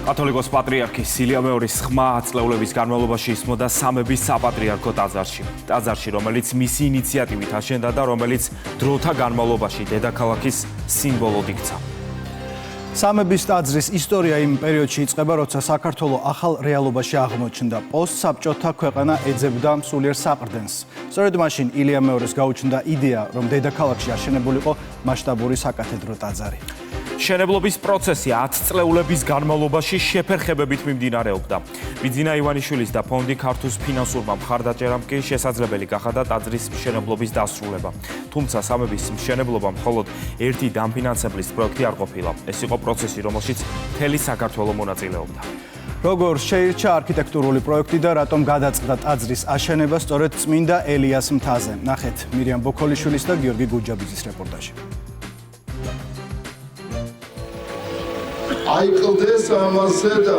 კათოლიკოს პატრიარქი სილია მეორის ხმა წლეულების განმავლობაში ისმოდა სამების საპატრიარქო ტაძარში. ტაძარში, რომელიც მისი ინიციატივით აშენდა და რომელიც დროთა განმავლობაში დედაქალაქის სიმბოლოდ იქცა. სამების ტაძრის ისტორია იმ პერიოდში იწყება, როცა საქართველო ახალ რეალობაში აღმოჩნდა. პოსტსაბჭოთა ქვეყანა ეძებდა სულიერ საყრდენს. სწორედ მაშინ ილია მეორის გაუჩნდა იდეა, რომ დედაქალაქში აშენებულიყო მასშტაბური საკათედრო ტაძარი. შენებლობის პროცესი 10 წლეულების განმავლობაში შეფერხებებით მიმდინარეობდა. ბიძინა ივანიშვილის და ფონდი ქართუს ფინანსურმა მხარდაჭერამ კი შესაძლებელი გახადა ტაძრის მშენებლობის დასრულება. თუმცა სამების მშენებლობა მხოლოდ ერთი დამფინანსებლის პროექტი არ ყოფილა. ეს იყო პროცესი, რომელშიც მთელი საქართველო მონაწილეობდა. როგორ შეირჩა არქიტექტურული პროექტი და რატომ გადაწყდა ტაძრის აშენება სწორედ წმინდა ელიას მთაზე? ნახეთ მირიამ ბოქოლიშვილის და გიორგი გუჯაბიძის რეპორტაჟი. აიკლდეს ამაზე და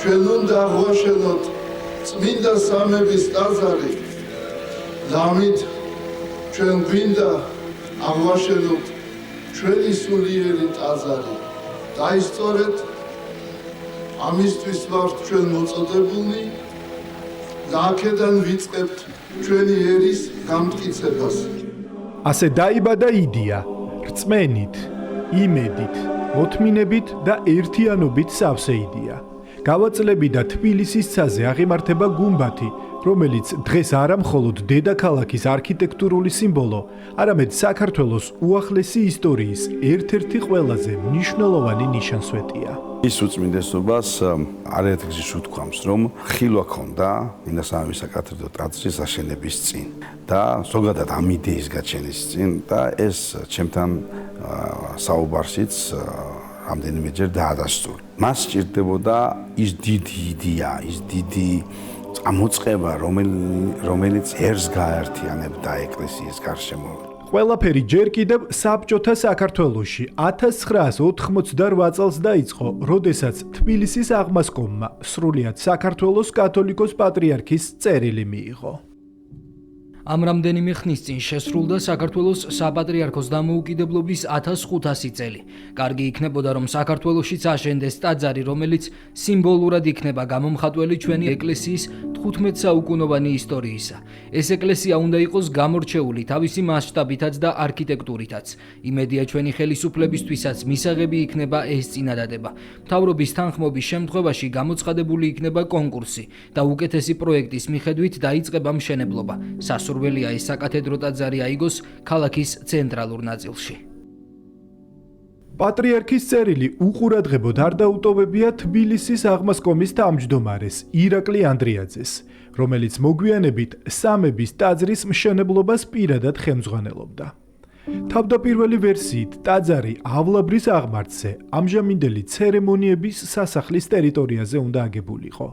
ჩვენ უნდა აღვაშენოთ წმინდა სამების ტაძარი. ლამით ჩვენ გვინდა აღვაშენოთ ჩვენი სულიერი ტაძარი. დაისწორეთ ამისთვის ვართ ჩვენ მოწოდებული და აქედან ვიწყებთ ჩვენი ერის გამტკიცებას. ასე დაიბადა იდეა რწმენით, იმედით, მოთმინებით და ერთიანობით სავსე იდეა. გავაწლებიდა თბილისის ცაზე აღიმართება გუმბათი, რომელიც დღეს არა მხოლოდ დედაქალაქის არქიტექტურული სიმბოლო, არამედ საქართველოს უახლესი ისტორიის ერთ-ერთი ყველაზე მნიშვნელოვანი ნიშანსვეტია. ის უწმინდესობას არაერთგზის უთქვამს, რომ ხილვა ქონდა წმინდა სამების საკათედრო ტაძრის აშენების წინ და ზოგადად ამ იდეის გაჩენის წინ და ეს ჩემთან საუბარშიც რამდენიმეჯერ დაადასტურა. მას სჭირდებოდა ის დიდი იდეა, ის დიდი წამოწყება, რომელიც ერს გააერთიანებდა ეკლესიის გარშემო. ყველაფერი ჯერ კიდევ საბჭოთა საქართველოში 1988 წელს დაიწყო, როდესაც თბილისის აღმასკომმა სრულიად საქართველოს კათოლიკოს პატრიარქის წერილი მიიღო. ამ რამდენიმე ხნის წინ შესრულდა საქართველოს საპატრიარქოს დამოუკიდებლობის 1500 წელი. კარგი იქნებოდა, რომ საქართველოშიც აშენდეს ტაძარი, რომელიც სიმბოლურად იქნება გამომხატველი ჩვენი ეკლესიის 15 საუკუნოვანი ისტორიისა. ეს ეკლესია უნდა იყოს გამორჩეული თავისი მასშტაბითაც და არქიტექტურითაც. იმედია ჩვენი ხელისუფლებისთვისაც მისაღები იქნება ეს წინადადება. მთავრობის თანხმობის შემთხვევაში გამოცხადებული იქნება კონკურსი და უკეთესი პროექტის მიხედვით დაიწყება მშენებლობა. სურველია ეს საკათედრო ტაძარი აიგოს ქალაქის ცენტრალურ ნაწილში. პატრიარქის წერილი უყურადღებოდ არ დაუტოვებია თბილისის აღმასკომის თავმჯდომარეს ირაკლი ანდრიაძეს, რომელიც მოგვიანებით სამების ტაძრის მშენებლობას პირადად ხელმძღვანელობდა. თავდაპირველი ვერსიით ტაძარი ავლაბრის აღმართზე ამჟამინდელი ცერემონიების სასახლის ტერიტორიაზე უნდა აგებულიყო.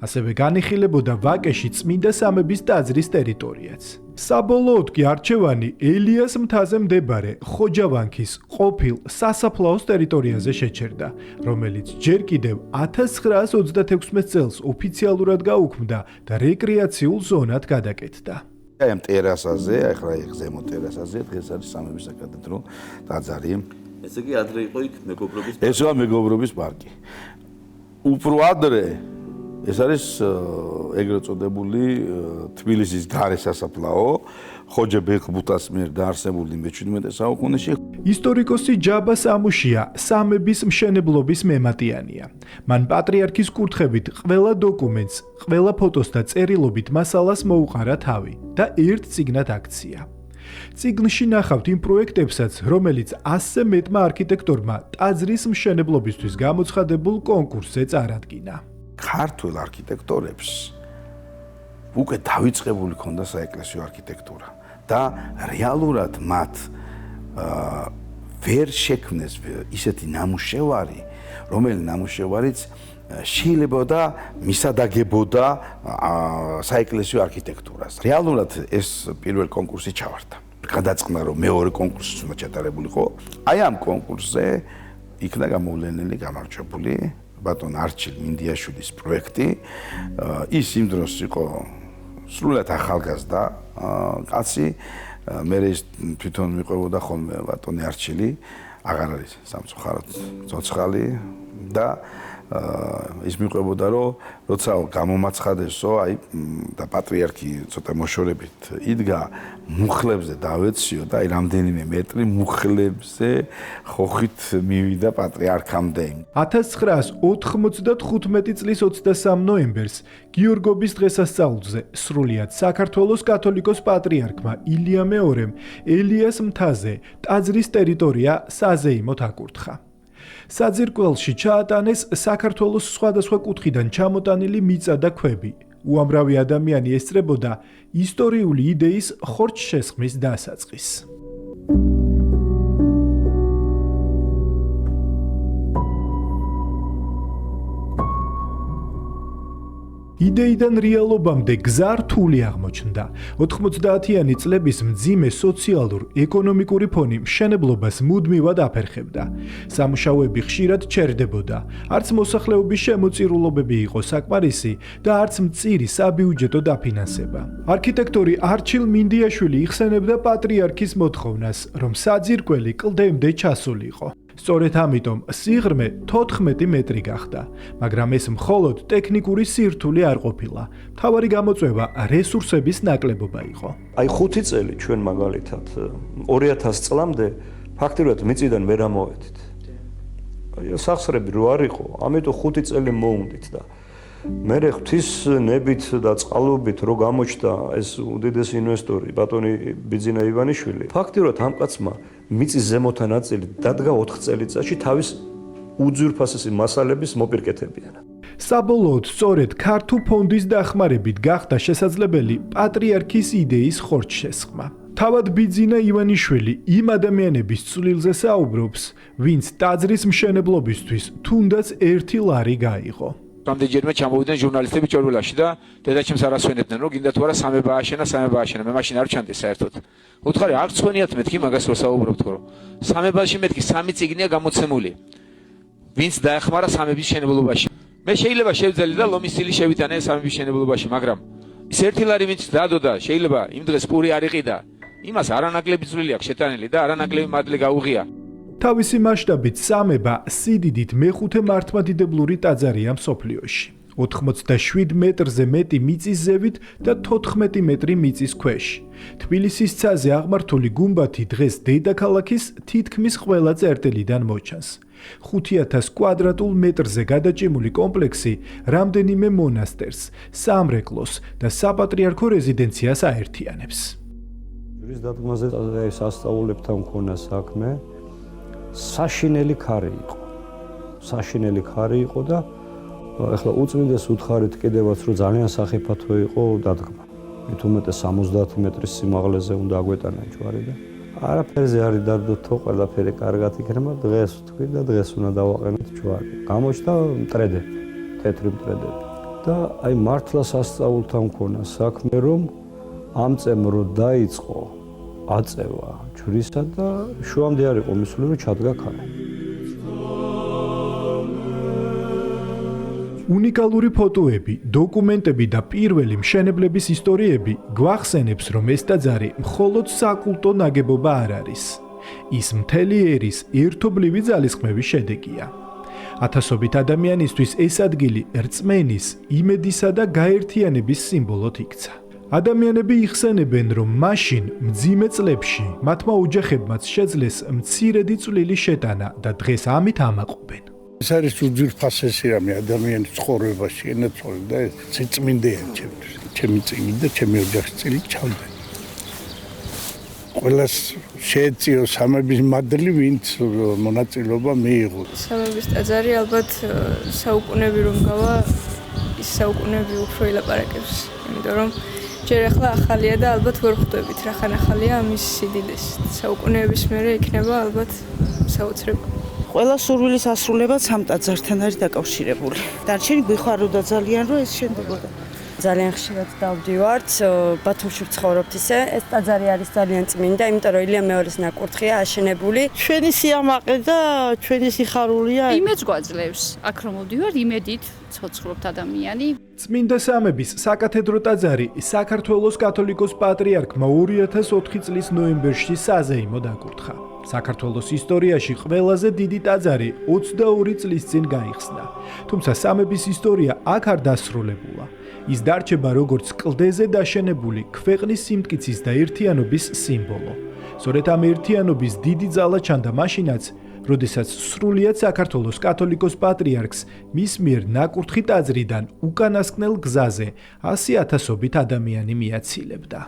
ასევე განიხილებოდა ვაკეში წმინდა სამების ტაძრის ტერიტორიაც. საბოლოოდ კი არჩევანი ელიას მთაზე მდებარე ხოჯავანქის ყოფილ სასაფლაოს ტერიტორიაზე შეჩერდა, რომელიც ჯერ კიდევ 1926 წელს ოფიციალურად გაუქმდა და რეკრეაციულ ზონად გადაკეთდა. აი ამ ტერასაზე, ახლა იქ ზემო ტერასაზე დღეს არის სამების საკათედრო ტაძარი. ესე იგი ადრე იყო იქ მეგობრობის ეს იყო მეგობრობის პარკი. უფრო ადრე ეს არის ეგრეთ წოდებული თბილისის გარე სასაფლაო, ხოჯე ბექბუთას მიერ დაარსებული მე-17 საუკუნეში. ისტორიკოსი ჯაბა სამუშია სამების მშენებლობის მემატიანია. მან პატრიარქის კურთხებით ყველა დოკუმენტს, ყველა ფოტოს და წერილობით მასალას მოუყარა თავი და ერთ წიგნად აქცია. წიგნში ნახავთ იმ პროექტებსაც, რომელიც 100-ზე მეტმა არქიტექტორმა ტაძრის მშენებლობისთვის გამოცხადებულ კონკურსზე წარადგინა. ქართულ არქიტექტორებს უკვე დავიწყებული ქონდა საეკლესიო არქიტექტურა და რეალურად მათ ვერ შექმნეს ისეთი ნამუშევარი, რომელიც ნამუშევარიც შეიძლებოდა მისადაგებოდა საეკლესიო არქიტექტურას. რეალურად ეს პირველ კონკურსი ჩავარდა. გადაწყდა, რომ მეორე კონკურსიც უნდა ჩატარებულიყო. აი ამ კონკურსზე იქნა გამოვლენილი გამარჯვებული ბატონ არჩილ მინდიაშვილის პროექტი. ის იმ დროს იყო სრულად ახალგაზრდა კაცი. მე თვითონ მიყვებოდა ხოლმე ბატონი არჩილი, აღარ არის სამწუხაროდ ცოცხალი და ის მიყვებოდა რომ როცა გამომაცხადესო აი და პატრიარქი ცოტა მოშორებით იდგა მუხლებზე დავეციო და აი რამდენიმე მეტრი მუხლებზე ხოხით მივიდა პატრიარქამდე 1995 წლის 23 ნოემბერს გიორგობის დღესასწაულზე სრულიად საქართველოს კათოლიკოს პატრიარქმა ილია მეორემ ელიას მთაზე ტაძრის ტერიტორია საზეიმოდ აკურთხა. საძირკველში ჩაატანეს საქართველოს სხვადასხვა კუთხიდან ჩამოტანილი მიწა და ქვები. უამრავი ადამიანი ესწრებოდა ისტორიული იდეის ხორცშესხმის დასაწყისს. იდეიდან რეალობამდე გზა რთული აღმოჩნდა. 90-იანი წლების მძიმე სოციალურ-ეკონომიკური ფონი მშენებლობას მუდმივად აფერხებდა. სამუშაოები ხშირად ჩერდებოდა. არც მოსახლეობის შემოწირულობები იყო საკმარისი და არც მწირი საბიუჯეტო დაფინანსება. არქიტექტორი არჩილ მინდიაშვილი იხსენებდა პატრიარქის მოთხოვნას, რომ საძირკველი კლდემდე ჩასულიყო. სწორედ ამიტომ სიღრმე 14 მეტრი გახდა, მაგრამ ეს მხოლოდ ტექნიკური სირთულე არ ყოფილა. მთავარი გამოწვევა რესურსების ნაკლებობა იყო. აი 5 წელი ჩვენ მაგალითად 2000 წლამდე ფაქტობრივად მიწიდან ვერ ამოვედით. აი სახსრები რო არ იყო, ამიტომ 5 წელი მოუნდით და მე ღვთისნებით და წყალობით რო გამოჩნდა ეს უდიდესი ინვესტორი ბატონი ბიძინა ივანიშვილი, ფაქტობრივად ამ კაცმა მიწის ზემოთა ნაწილი დადგა 4 წელიწადში თავის უძვირფასესი მასალების მოპირკეთებიან. საბოლოოდ სწორედ ქართულ ფონდის დახმარებით გახდა შესაძლებელი პატრიარქის იდეის ხორცშესხმა. თავად ბიძინა ივანიშვილი იმ ადამიანების წვლილზე საუბრობს, ვინც ტაძრის მშენებლობისთვის თუნდაც 1 ლარი გაიღო. რამდენჯერმე ჩამოვიდნენ ჟურნალისტები ჭორბელაში და დედაჩემს არ ასვენებდნენ, რომ გინდა თუ არა სამება აშენა, მე მაშინ არ ვჩანდი საერთოდ. უთხარი არ წვენიათ მეთქი მაგას რო საუბრობთ, რომ სამებაში მეთქი 3 წიგნია გამოცემული. ვინც დაეხმარა სამების შენებლობაში. მე შეიძლება შევძელი და ლომის წილი შევიტანე სამების შენებლობაში, მაგრამ ის 1 ლარი ვინც დადოდა, შეიძლება იმ დღეს პური არ იყიდა. იმას არანაკლები წვლილი აქვს შეტანილი და არანაკლები მადლი გაუღია. თავისი მასშტაბით სამება სიდიდით მეხუთე მართლმადიდებლური ტაძარია მსოფლიოში. 87 მეტრზე მეტი მიწის ზევით და 14 მეტრი მიწის ქვეშ. თბილისის ცაზე აღმართული გუმბათი დღეს დედაქალაქის თითქმის ყველა წერტილიდან მოჩანს. 5000 კვადრატულ მეტრზე გადაჭიმული კომპლექსი რამდენიმე მონასტერს, სამრეკლოს და საპატრიარქო რეზიდენციას აერთიანებს. ჯვრის დადგმაზე სასწავლებთან მქონა საქმე. საშინელი ქარი იყო და ეხლა უწმინდეს უთხარით კიდევაც რომ ძალიან სახიფათო იყო დადგმა. მით უმეტეს 70 მეტრის სიმაღლეზე უნდა აგვეტანა ჯვარი და არაფერზე არ დარდოთო, ყველაფერი კარგად იქნება, დღეს ვთქვი და დღეს უნდა დავაყენოთ ჯვარი. გამოჩნდა მტრედები, თეთრი მტრედები. და აი მართლა სასწაულთან მქონა საქმე რომ ამ წემრო დაიწყო აწევა ჯვრისა და შუამდე არ იყო მისული რომ ჩადგა ქარი. უნიკალური ფოტოები, დოკუმენტები და პირველი მშენებლების ისტორიები გვახსენებს, რომ ეს ტაძარი მხოლოდ საკულტო ნაგებობა არ არის. ის მთელი ერის ერთობლივი ძალისხმევის შედეგია. ათასობით ადამიანისთვის ეს ადგილი რწმენის, იმედისა და გაერთიანების სიმბოლოდ იქცა. ადამიანები იხსენებენ, რომ მაშინ მძიმე წლებში მათმა ოჯახებმაც შეძლეს მცირედი წვლილი შეტანა და დღეს ამით ამაყობენ. ეს არის უძვირფასესი რამე ადამიანის ცხოვრებაში, ენაცვლე და სიწმინდეა ჩემთვის. ჩემი წილი და ჩემი ოჯახის წილი ჩავდა. ყველას შეეწიო სამების მადლი, ვინც მონაწილეობა მიიღო. სამების ტაძარი ალბათ საუკუნები რომ გავა, ის საუკუნები უფრო ილაპარაკებს, იმიტომ რომ ჯერ ახლა ახალია და ალბათ ვერ ხვდებით რახან ახალია ამის სიდიდეს. საუკუნეების მერე იქნება ალბათ საოცრება. ყველა სურვილის ასრულება სამ ტაძართან არის დაკავშირებული. დარჩენი გვიხაროდა ძალიან რომ ეს შენდებოდა. ძალიან ხშირად დავდივართ, ბათუმში ვცხოვრობთ ისე, ეს ტაძარი არის ძალიან წმინდა, იმიტომ რომ ილია მეორეს ნაკურთხია აშენებული. ჩვენი სიამაყე და ჩვენი სიხარულია. იმედს გვაძლევს, აქ რომ მოვდივართ, იმედით ცოცხლობთ ადამიანი. წმინდა სამების საკათედრო ტაძარი საქართველოს კათოლიკოს პატრიარქმა 2004 წლის ნოემბერში საზეიმოდ აკურთხა. საქართველოს ისტორიაში ყველაზე დიდი ტაძარი 22 წლის წინ გაიხსნა. თუმცა სამების ისტორია აქ არ დასრულებულა. ის დარჩება როგორც კლდეზე დაშენებული ქვეყნის სიმტკიცის და ერთიანობის სიმბოლო. სწორედ ამ ერთიანობის დიდი ძალა ჩანდა მაშინაც, როდესაც სრულიად საქართველოს კათოლიკოს პატრიარქს მის მიერ ნაკურთხი ტაძრიდან უკანასკნელ გზაზე 100,000-ობით ადამიანი მიაცილებდა.